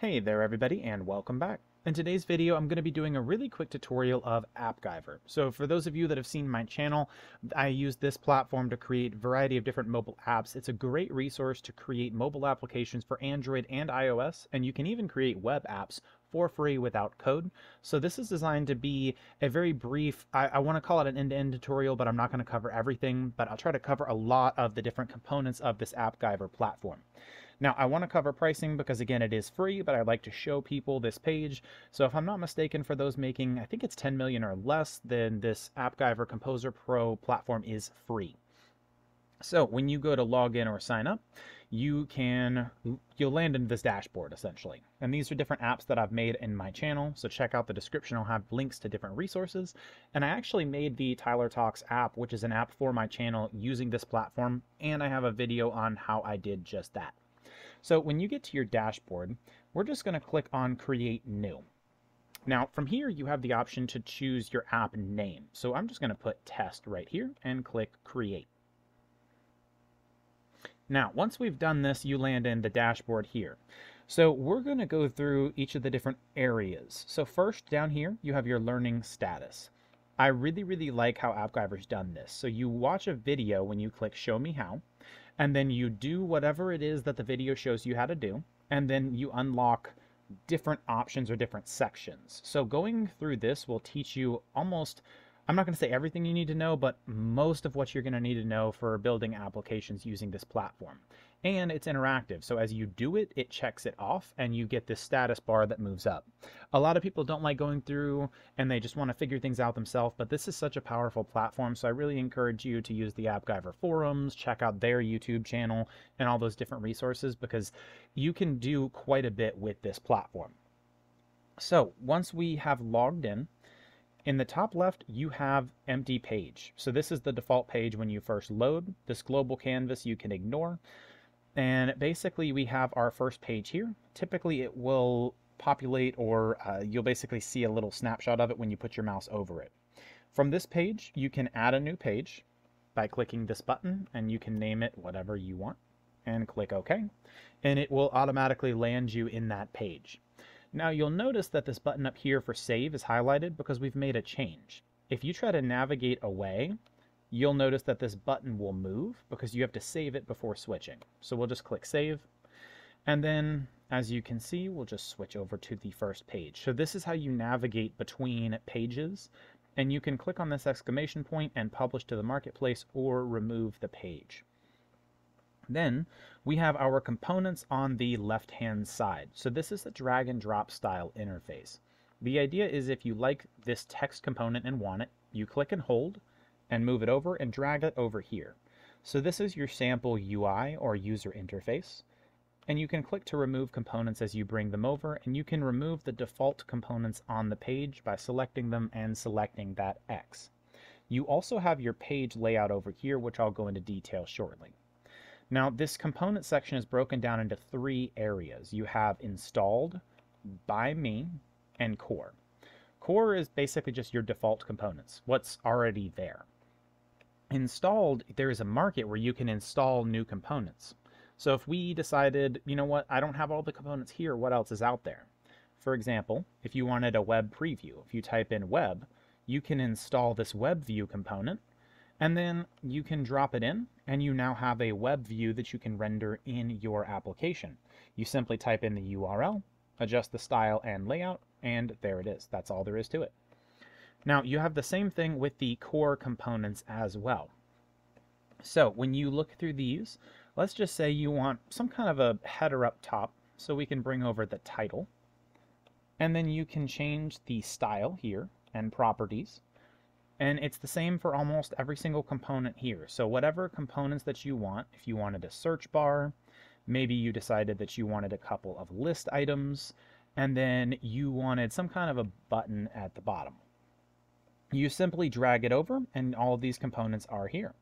Hey there everybody and welcome back. In today's video I'm going to be doing a really quick tutorial of Appgyver. So for those of you that have seen my channel, I use this platform to create a variety of different mobile apps. It's a great resource to create mobile applications for Android and iOS, and you can even create web apps for free without code. So this is designed to be a very brief, I want to call it an end-to-end tutorial, but I'm not going to cover everything, but I'll try to cover a lot of the different components of this Appgyver platform. Now, I want to cover pricing because, again, it is free, but I'd like to show people this page. So if I'm not mistaken, for those making, I think it's 10 million or less, then this Appgyver Composer Pro platform is free. So when you go to log in or sign up, you'll land into this dashboard, essentially. And these are different apps that I've made in my channel. So check out the description. I'll have links to different resources. And I actually made the Tyler Talks app, which is an app for my channel using this platform. And I have a video on how I did just that. So when you get to your dashboard, we're just going to click on Create New. Now from here you have the option to choose your app name. So I'm just going to put Test right here and click Create. Now once we've done this, you land in the dashboard here. So we're going to go through each of the different areas. So first down here you have your learning status. I really like how Appgyver's done this. So you watch a video when you click Show Me How, and then you do whatever it is that the video shows you how to do, and then you unlock different options or different sections. So going through this will teach you almost, I'm not going to say everything you need to know, but most of what you're going to need to know for building applications using this platform. And it's interactive, so as you do it, it checks it off and you get this status bar that moves up. A lot of people don't like going through and they just want to figure things out themselves, but this is such a powerful platform, so I really encourage you to use the Appgyver forums, check out their YouTube channel and all those different resources, because you can do quite a bit with this platform. So once we have logged in the top left, you have empty page. So this is the default page when you first load. This global canvas you can ignore. And basically we have our first page here. Typically it will populate, or you'll basically see a little snapshot of it when you put your mouse over it. From this page, you can add a new page by clicking this button, and you can name it whatever you want and click OK. And it will automatically land you in that page. Now you'll notice that this button up here for save is highlighted because we've made a change. If you try to navigate away, you'll notice that this button will move because you have to save it before switching. So we'll just click save. And then as you can see, we'll just switch over to the first page. So this is how you navigate between pages. And you can click on this exclamation point and publish to the marketplace or remove the page. Then we have our components on the left-hand side. So this is the drag and drop style interface. The idea is if you like this text component and want it, you click and hold and move it over and drag it over here. So this is your sample UI or user interface. And you can click to remove components as you bring them over, and you can remove the default components on the page by selecting them and selecting that X. You also have your page layout over here, which I'll go into detail shortly. Now this component section is broken down into three areas. You have installed, by me, and core. Core is basically just your default components, what's already there. Installed, there is a market where you can install new components. So if we decided, you know what, I don't have all the components here, what else is out there? For example, if you wanted a web preview, if you type in web, you can install this web view component, and then you can drop it in, and you now have a web view that you can render in your application. You simply type in the URL, adjust the style and layout, and there it is. That's all there is to it. Now you have the same thing with the core components as well. So when you look through these, let's just say you want some kind of a header up top, so we can bring over the title, and then you can change the style here and properties. And it's the same for almost every single component here. So whatever components that you want, if you wanted a search bar, maybe you decided that you wanted a couple of list items, and then you wanted some kind of a button at the bottom. You simply drag it over and all of these components are here.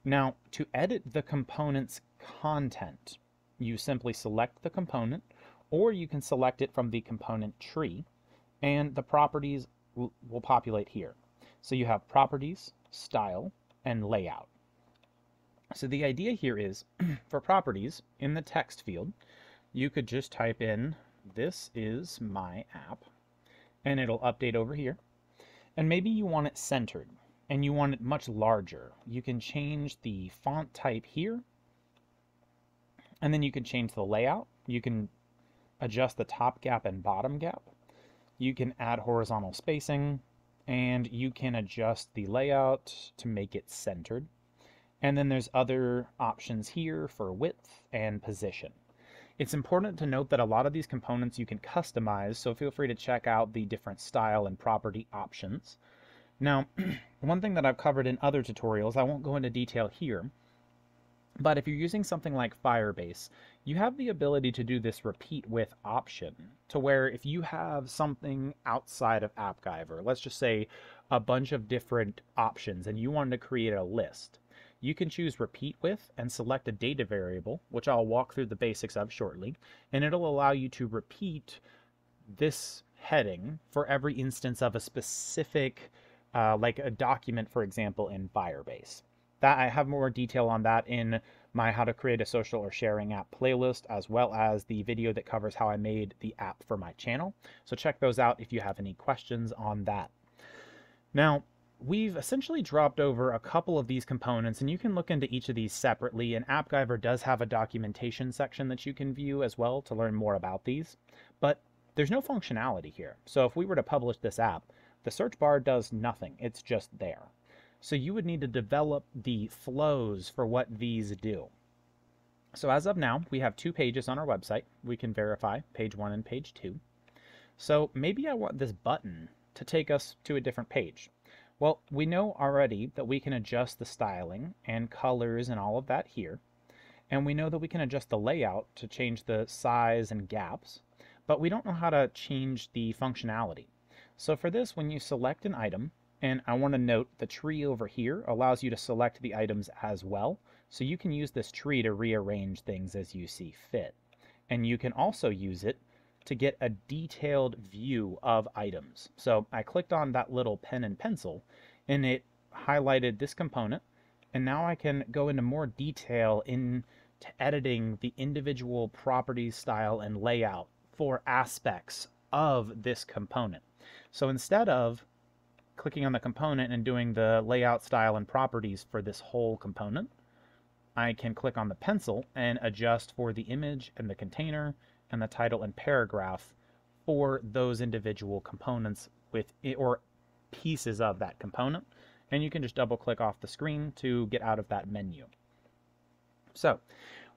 Now to edit the component's content, you simply select the component, or you can select it from the component tree, and the properties will populate here. So you have properties, style, and layout. So the idea here is, for properties, in the text field, you could just type in this is my app, and it'll update over here. And maybe you want it centered, and you want it much larger. You can change the font type here, and then you can change the layout. You can adjust the top gap and bottom gap. You can add horizontal spacing, and you can adjust the layout to make it centered. And then there's other options here for width and position. It's important to note that a lot of these components you can customize, so feel free to check out the different style and property options. Now, one thing that I've covered in other tutorials, I won't go into detail here, but if you're using something like Firebase, you have the ability to do this repeat with option, to where if you have something outside of Appgyver, let's just say a bunch of different options, and you wanted to create a list, you can choose repeat with and select a data variable, which I'll walk through the basics of shortly, and it'll allow you to repeat this heading for every instance of a specific, like a document, for example, in Firebase. That I have more detail on that in my how to create a social or sharing app playlist, as well as the video that covers how I made the app for my channel. So check those out if you have any questions on that. Now, we've essentially dropped over a couple of these components, and you can look into each of these separately, and Appgyver does have a documentation section that you can view as well to learn more about these, but there's no functionality here. So if we were to publish this app, the search bar does nothing. It's just there. So you would need to develop the flows for what these do. So as of now, we have 2 pages on our website. We can verify page 1 and page 2. So maybe I want this button to take us to a different page. Well, we know already that we can adjust the styling and colors and all of that here. And we know that we can adjust the layout to change the size and gaps, but we don't know how to change the functionality. So for this, when you select an item, and I want to note the tree over here allows you to select the items as well. So you can use this tree to rearrange things as you see fit. And you can also use it to get a detailed view of items. So I clicked on that little pen and pencil, and it highlighted this component. And now I can go into more detail into editing the individual properties, style, and layout for aspects of this component. So instead of clicking on the component and doing the layout, style, and properties for this whole component, I can click on the pencil and adjust for the image and the container and the title and paragraph for those individual components with it, or pieces of that component. And you can just double click off the screen to get out of that menu. So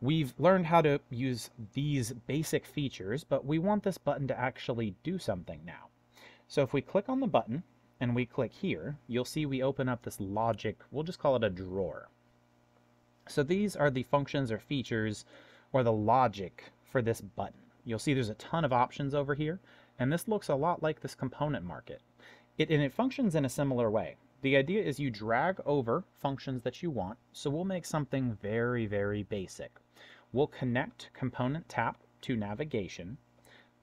we've learned how to use these basic features, but we want this button to actually do something now. So if we click on the button and we click here, you'll see we open up this logic, we'll just call it a drawer. So these are the functions or features or the logic for this button. You'll see there's a ton of options over here, and this looks a lot like this component market. And it functions in a similar way. The idea is you drag over functions that you want, so we'll make something very, very basic. We'll connect component tap to navigation,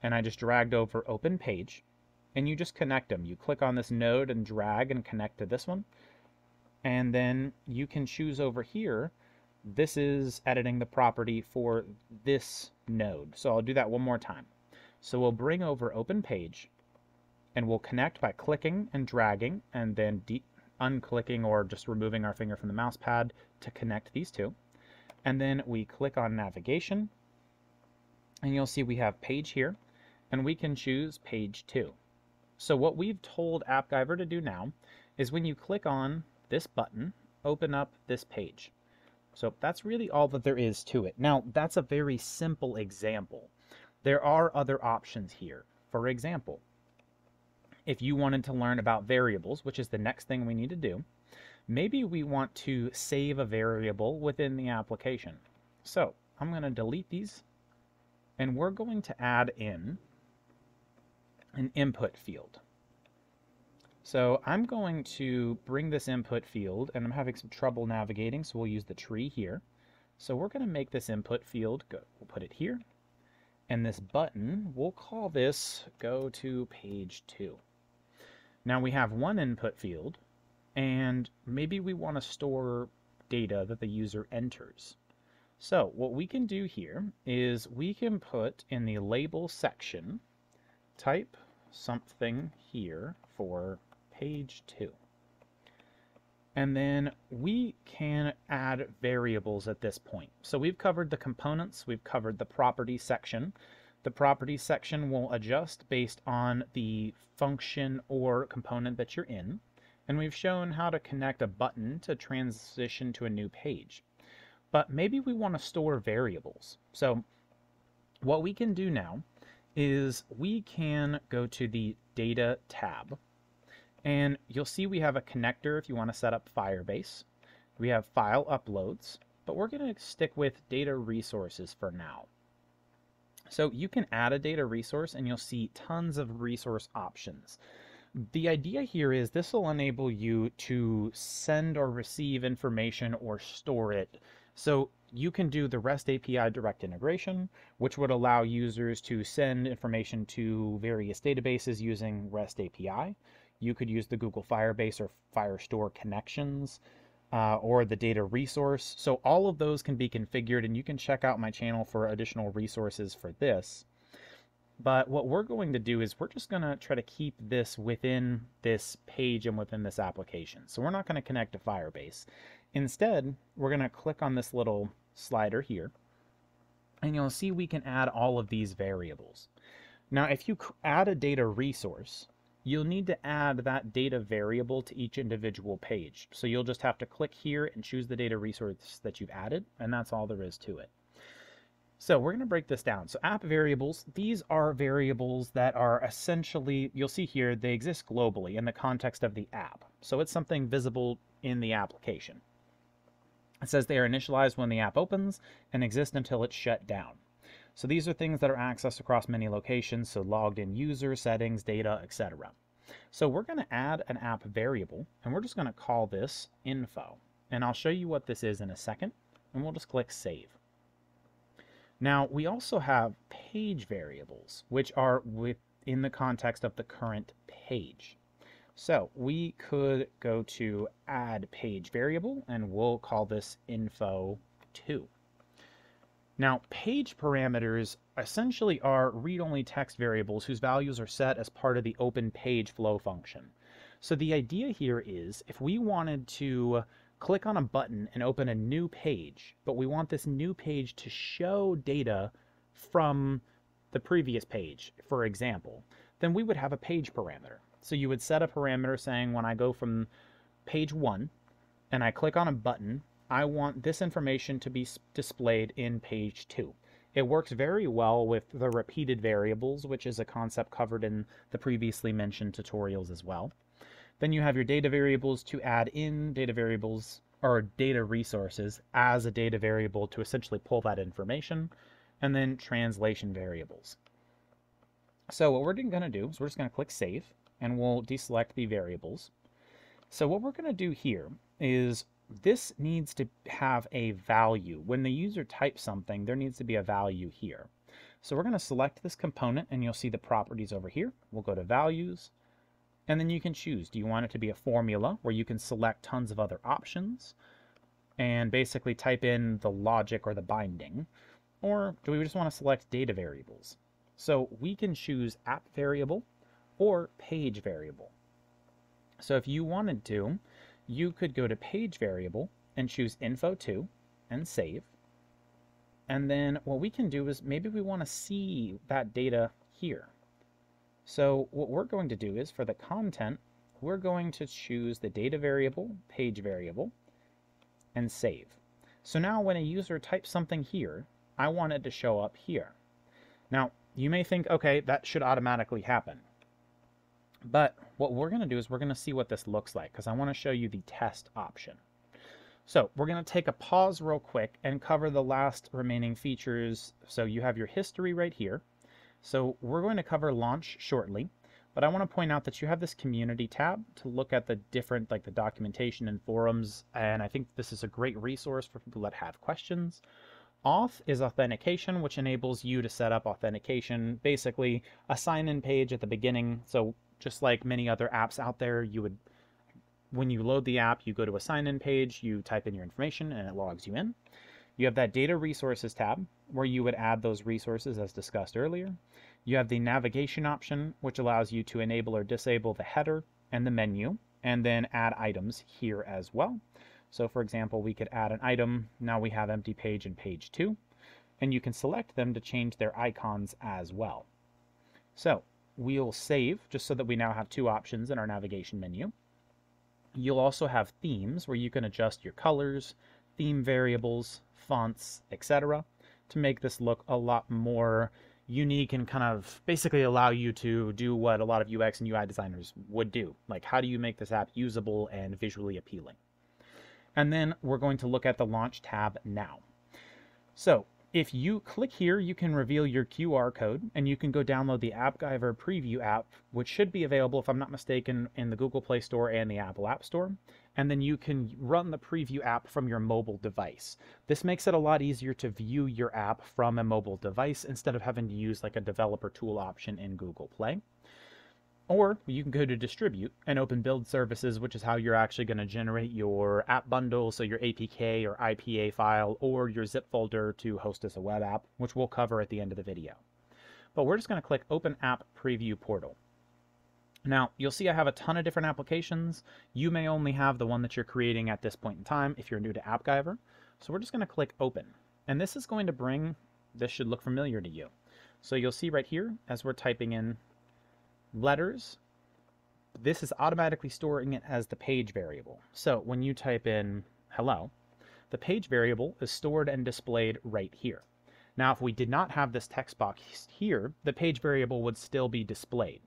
and I just dragged over open page, and you just connect them. You click on this node and drag and connect to this one, and then you can choose over here, this is editing the property for this node. So I'll do that one more time. So we'll bring over open page, and we'll connect by clicking and dragging, and then unclicking or just removing our finger from the mouse pad to connect these two. And then we click on navigation, and you'll see we have page here, and we can choose page 2. So what we've told Appgyver to do now is when you click on this button, open up this page. So that's really all that there is to it. Now, that's a very simple example. There are other options here. For example, if you wanted to learn about variables, which is the next thing we need to do, maybe we want to save a variable within the application. So I'm going to delete these, and we're going to add in an input field. So I'm going to bring this input field, and I'm having some trouble navigating, so we'll use the tree here. So we're going to make this input field, we'll put it here, and this button, we'll call this go to page 2. Now we have one input field, and maybe we want to store data that the user enters. So what we can do here is we can put in the label section, type something here for page 2. And then we can add variables at this point. So we've covered the components, we've covered the properties section. The properties section will adjust based on the function or component that you're in. And we've shown how to connect a button to transition to a new page. But maybe we want to store variables. So what we can do now is we can go to the Data tab. And you'll see we have a connector if you want to set up Firebase. We have file uploads, but we're going to stick with data resources for now. So you can add a data resource and you'll see tons of resource options. The idea here is this will enable you to send or receive information or store it. So you can do the REST API direct integration, which would allow users to send information to various databases using REST API. You could use the Google Firebase or Firestore connections or the data resource. So all of those can be configured, and you can check out my channel for additional resources for this. But what we're going to do is we're just going to try to keep this within this page and within this application. So we're not going to connect to Firebase. Instead, we're going to click on this little slider here, and you'll see we can add all of these variables. Now, if you add a data resource, you'll need to add that data variable to each individual page. So you'll just have to click here and choose the data resource that you've added, and that's all there is to it. So we're going to break this down. So app variables, these are variables that are essentially, you'll see here, they exist globally in the context of the app. So it's something visible in the application. It says they are initialized when the app opens and exist until it's shut down. So these are things that are accessed across many locations, so logged in user, settings, data, etc. So we're going to add an app variable, and we're just going to call this info. And I'll show you what this is in a second, and we'll just click save. Now, we also have page variables, which are within the context of the current page. So we could go to add page variable, and we'll call this info2. Now, page parameters essentially are read-only text variables whose values are set as part of the open page flow function. So the idea here is if we wanted to click on a button and open a new page, but we want this new page to show data from the previous page, for example, then we would have a page parameter. So you would set a parameter saying when I go from page 1 and I click on a button, I want this information to be displayed in page 2. It works very well with the repeated variables, which is a concept covered in the previously mentioned tutorials as well. Then you have your data variables to add in data variables or data resources as a data variable to essentially pull that information, and then translation variables. So what we're going to do is we're just going to click save, and we'll deselect the variables. So what we're going to do here is this needs to have a value. When the user types something, there needs to be a value here. So we're going to select this component, and you'll see the properties over here. We'll go to values, and then you can choose. Do you want it to be a formula where you can select tons of other options and basically type in the logic or the binding? Or do we just want to select data variables? So we can choose app variable or page variable. So if you wanted to, you could go to page variable and choose info2 and save. And then what we can do is maybe we want to see that data here. So what we're going to do is for the content, we're going to choose the data variable, page variable, and save. So now when a user types something here, I want it to show up here. Now, you may think, okay, that should automatically happen. But what we're going to do is we're going to see what this looks like, because I want to show you the test option. So we're going to take a pause real quick and cover the last remaining features. So you have your history right here. So we're going to cover launch shortly, but I want to point out that you have this community tab to look at the different, like the documentation and forums, and I think this is a great resource for people that have questions. Auth is authentication, which enables you to set up authentication, basically a sign-in page at the beginning. So just like many other apps out there, you would, when you load the app, you go to a sign-in page, you type in your information, and it logs you in. You have that Data Resources tab, where you would add those resources as discussed earlier. You have the navigation option, which allows you to enable or disable the header and the menu, and then add items here as well. So for example, we could add an item. Now we have empty page and page 2, and you can select them to change their icons as well. So we'll save just so that we now have 2 options in our navigation menu. You'll also have themes where you can adjust your colors, theme variables, fonts, etc. to make this look a lot more unique and kind of basically allow you to do what a lot of UX and UI designers would do. Like, how do you make this app usable and visually appealing? And then we're going to look at the Launch tab now. So if you click here, you can reveal your QR code, and you can go download the Appgyver Preview App, which should be available, if I'm not mistaken, in the Google Play Store and the Apple App Store. And then you can run the Preview app from your mobile device. This makes it a lot easier to view your app from a mobile device instead of having to use like a developer tool option in Google Play. Or you can go to Distribute and open Build Services, which is how you're actually going to generate your app bundle, so your APK or IPA file, or your zip folder to host as a web app, which we'll cover at the end of the video. But we're just going to click Open App Preview Portal. Now, you'll see I have a ton of different applications. You may only have the one that you're creating at this point in time if you're new to Appgyver. So we're just going to click Open. And this is going to bring, this should look familiar to you. So you'll see right here, as we're typing in letters, this is automatically storing it as the page variable. So when you type in hello, the page variable is stored and displayed right here. Now, if we did not have this text box here, the page variable would still be displayed.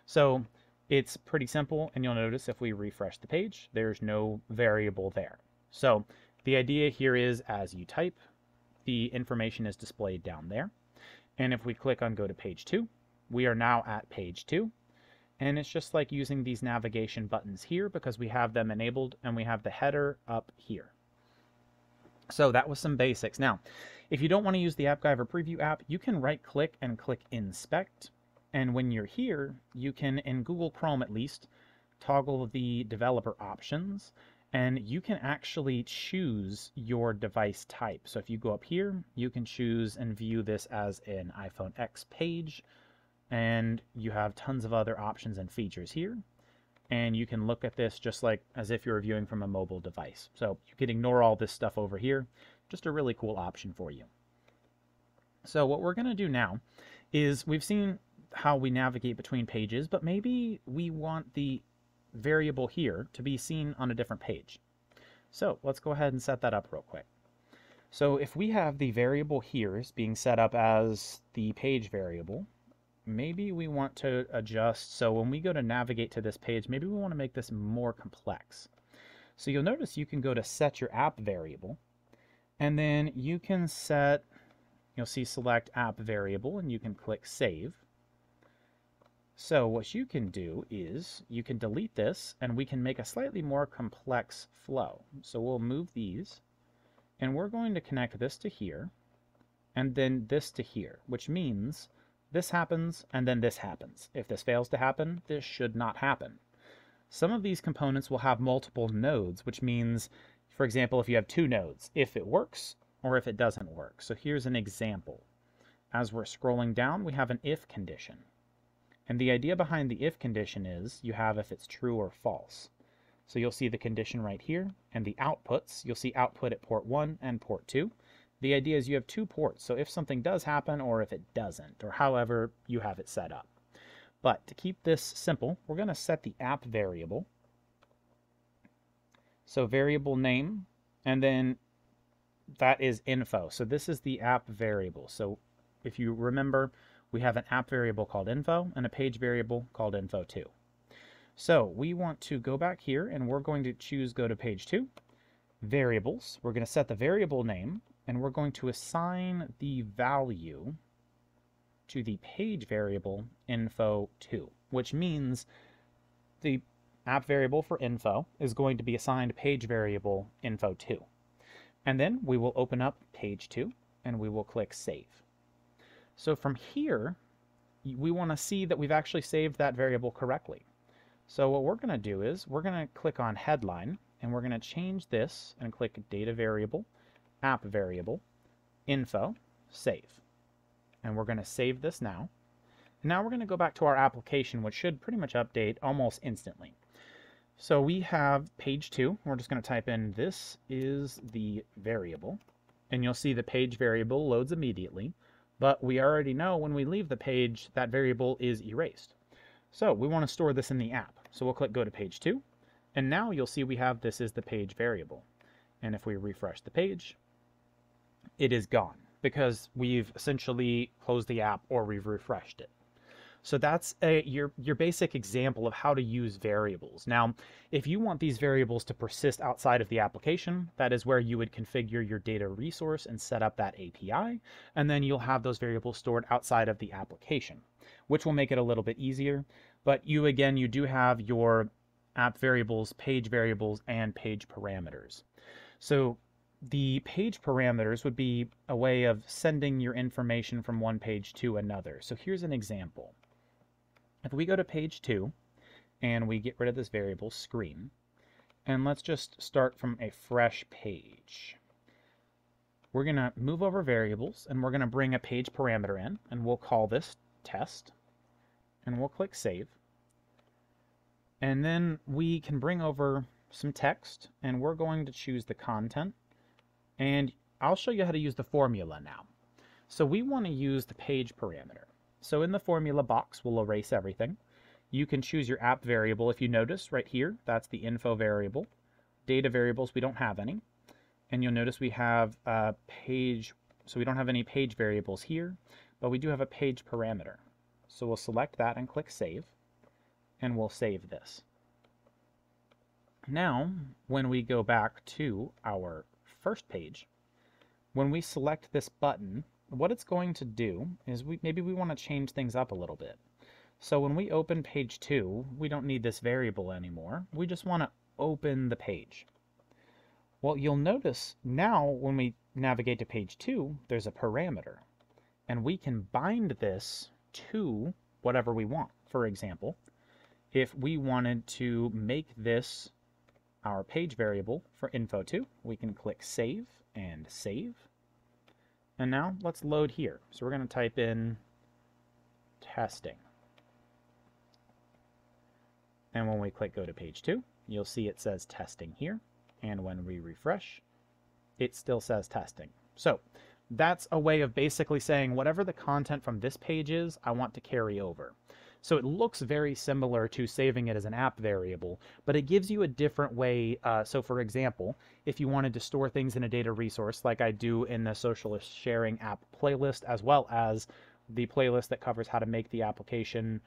So it's pretty simple, and you'll notice if we refresh the page, there's no variable there. So the idea here is as you type, the information is displayed down there. And if we click on go to page 2, we are now at page 2, and it's just like using these navigation buttons here because we have them enabled and we have the header up here. So that was some basics. Now, if you don't want to use the Appgyver Preview app, you can right click and click Inspect, and when you're here, you can, in Google Chrome at least, toggle the developer options, and you can actually choose your device type. So if you go up here, you can choose and view this as an iPhone X page, and you have tons of other options and features here. And you can look at this just like as if you're viewing from a mobile device. So you can ignore all this stuff over here. Just a really cool option for you. So what we're going to do now is we've seen how we navigate between pages, but maybe we want the variable here to be seen on a different page. So let's go ahead and set that up real quick. So if we have the variable here is being set up as the page variable, maybe we want to adjust. So when we go to navigate to this page, maybe we want to make this more complex. So you'll notice you can go to set your app variable, and then you can set, you'll see select app variable, and you can click save. So what you can do is you can delete this, and we can make a slightly more complex flow. So we'll move these, and we're going to connect this to here, and then this to here, which means this happens, and then this happens. If this fails to happen, this should not happen. Some of these components will have multiple nodes, which means, for example, if you have 2 nodes, if it works or if it doesn't work. So here's an example. As we're scrolling down, we have an if condition. And the idea behind the if condition is you have if it's true or false. So you'll see the condition right here, and the outputs, you'll see output at port 1 and port 2. The idea is you have 2 ports, so if something does happen or if it doesn't, or however you have it set up. But to keep this simple, we're going to set the app variable. So variable name, and then that is info. So this is the app variable. So if you remember, we have an app variable called info and a page variable called info2. So we want to go back here, and we're going to choose go to page 2, variables. We're going to set the variable name, and we're going to assign the value to the page variable info2, which means the app variable for info is going to be assigned page variable info2. And then we will open up page 2, and we will click save. So from here, we want to see that we've actually saved that variable correctly. So what we're going to do is we're going to click on headline, and we're going to change this and click data variable, app variable, info, save. And we're going to save this now. And now we're going to go back to our application, which should pretty much update almost instantly. So we have page 2. We're just going to type in this is the variable. And you'll see the page variable loads immediately. But we already know when we leave the page, that variable is erased. So we want to store this in the app. So we'll click go to page 2. And now you'll see we have this is the page variable. And if we refresh the page, it is gone because we've essentially closed the app or we've refreshed it. So that's your basic example of how to use variables. Now, if you want these variables to persist outside of the application, that is where you would configure your data resource and set up that API, and then you'll have those variables stored outside of the application, which will make it a little bit easier. But you do have your app variables, and page parameters. So the page parameters would be a way of sending your information from one page to another. So here's an example. If we go to page 2 and we get rid of this variable screen, and let's just start from a fresh page. We're going to move over variables and we're going to bring a page parameter in, and we'll call this test, and we'll click save. And then we can bring over some text, and we're going to choose the content, and I'll show you how to use the formula now. So we want to use the page parameter. So in the formula box, we'll erase everything. You can choose your app variable. If you notice right here, that's the info variable. Data variables, we don't have any. And you'll notice we have a page, so we don't have any page variables here, but we do have a page parameter. So we'll select that and click save, and we'll save this. Now, when we go back to our first page, when we select this button, what it's going to do is maybe we want to change things up a little bit. So when we open page 2, we don't need this variable anymore. We just want to open the page. Well, you'll notice now when we navigate to page 2, there's a parameter. And we can bind this to whatever we want. For example, if we wanted to make this our page variable for info2, we can click save and save. And now let's load here. So we're going to type in testing. And when we click go to page 2, you'll see it says testing here. And when we refresh, it still says testing. So that's a way of basically saying whatever the content from this page is, I want to carry over. So it looks very similar to saving it as an app variable, but it gives you a different way. So for example, if you wanted to store things in a data resource like I do in the socialist sharing app playlist, as well as the playlist that covers how to make the application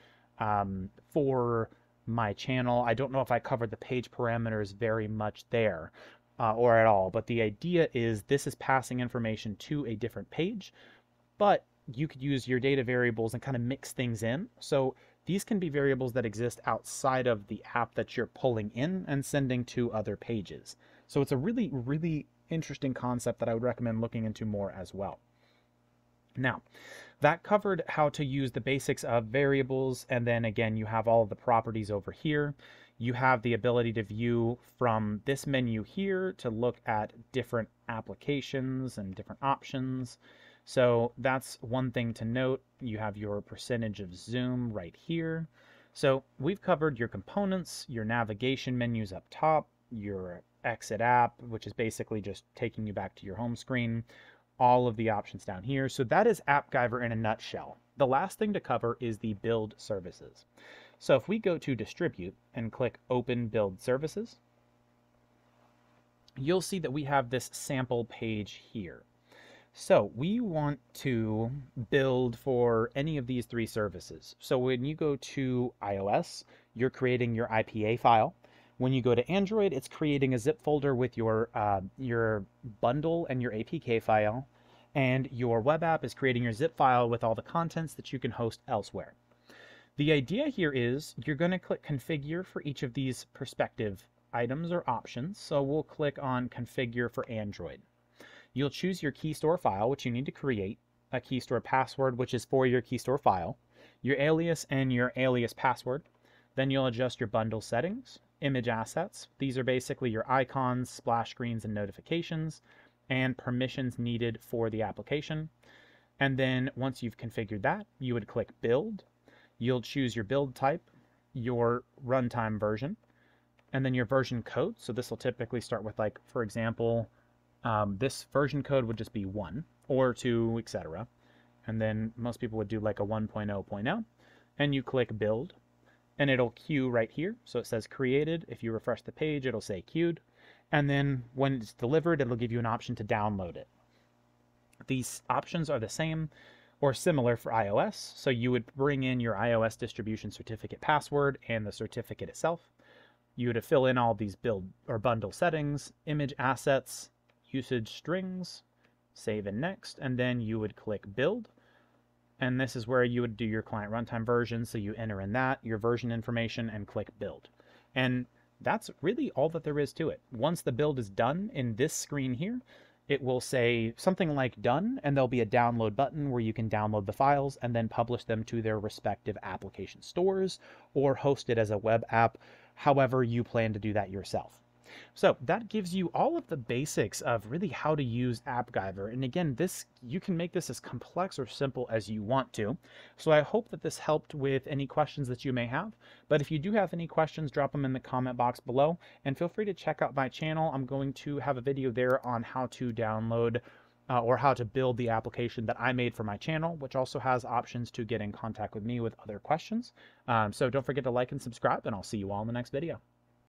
for my channel. I don't know if I covered the page parameters very much there or at all, but the idea is this is passing information to a different page, but you could use your data variables and kind of mix things in. So these can be variables that exist outside of the app that you're pulling in and sending to other pages. So it's a really, really interesting concept that I would recommend looking into more as well. Now, that covered how to use the basics of variables, and then again, you have all of the properties over here. You have the ability to view from this menu here to look at different applications and different options. So that's one thing to note. You have your percentage of zoom right here. So we've covered your components, your navigation menus up top, your exit app, which is basically just taking you back to your home screen, all of the options down here. So that is Appgyver in a nutshell. The last thing to cover is the build services. So if we go to distribute and click open build services, you'll see that we have this sample page here. So we want to build for any of these three services. So when you go to iOS, you're creating your IPA file. When you go to Android, it's creating a zip folder with your bundle and your APK file. And your web app is creating your zip file with all the contents that you can host elsewhere. The idea here is you're going to click configure for each of these perspective items or options. So we'll click on configure for Android. You'll choose your key store file, which you need to create, a key store password, which is for your key store file, your alias and your alias password. Then you'll adjust your bundle settings, image assets. These are basically your icons, splash screens, and notifications. and permissions needed for the application. And then once you've configured that, you would click Build. You'll choose your build type, your runtime version, and then your version code. So this will typically start with, like, for example, this version code would just be 1 or 2, etc. And then most people would do like a 1.0.0, and you click Build, and it'll queue right here. So it says created. If you refresh the page, it'll say queued. And then when it's delivered, it'll give you an option to download it. These options are the same or similar for iOS. So you would bring in your iOS distribution certificate password and the certificate itself. You would fill in all these build or bundle settings, image assets, usage strings, save and next, and then you would click Build. And this is where you would do your client runtime version. So you enter in that, your version information, and click Build. And that's really all that there is to it. Once the build is done in this screen here, it will say something like done, and there'll be a download button where you can download the files and then publish them to their respective application stores or host it as a web app, however you plan to do that yourself. So that gives you all of the basics of really how to use Appgyver. And again, you can make this as complex or simple as you want to. So I hope that this helped with any questions that you may have. But if you do have any questions, drop them in the comment box below. And feel free to check out my channel. I'm going to have a video there on how to download or how to build the application that I made for my channel, which also has options to get in contact with me with other questions. So don't forget to like and subscribe, and I'll see you all in the next video.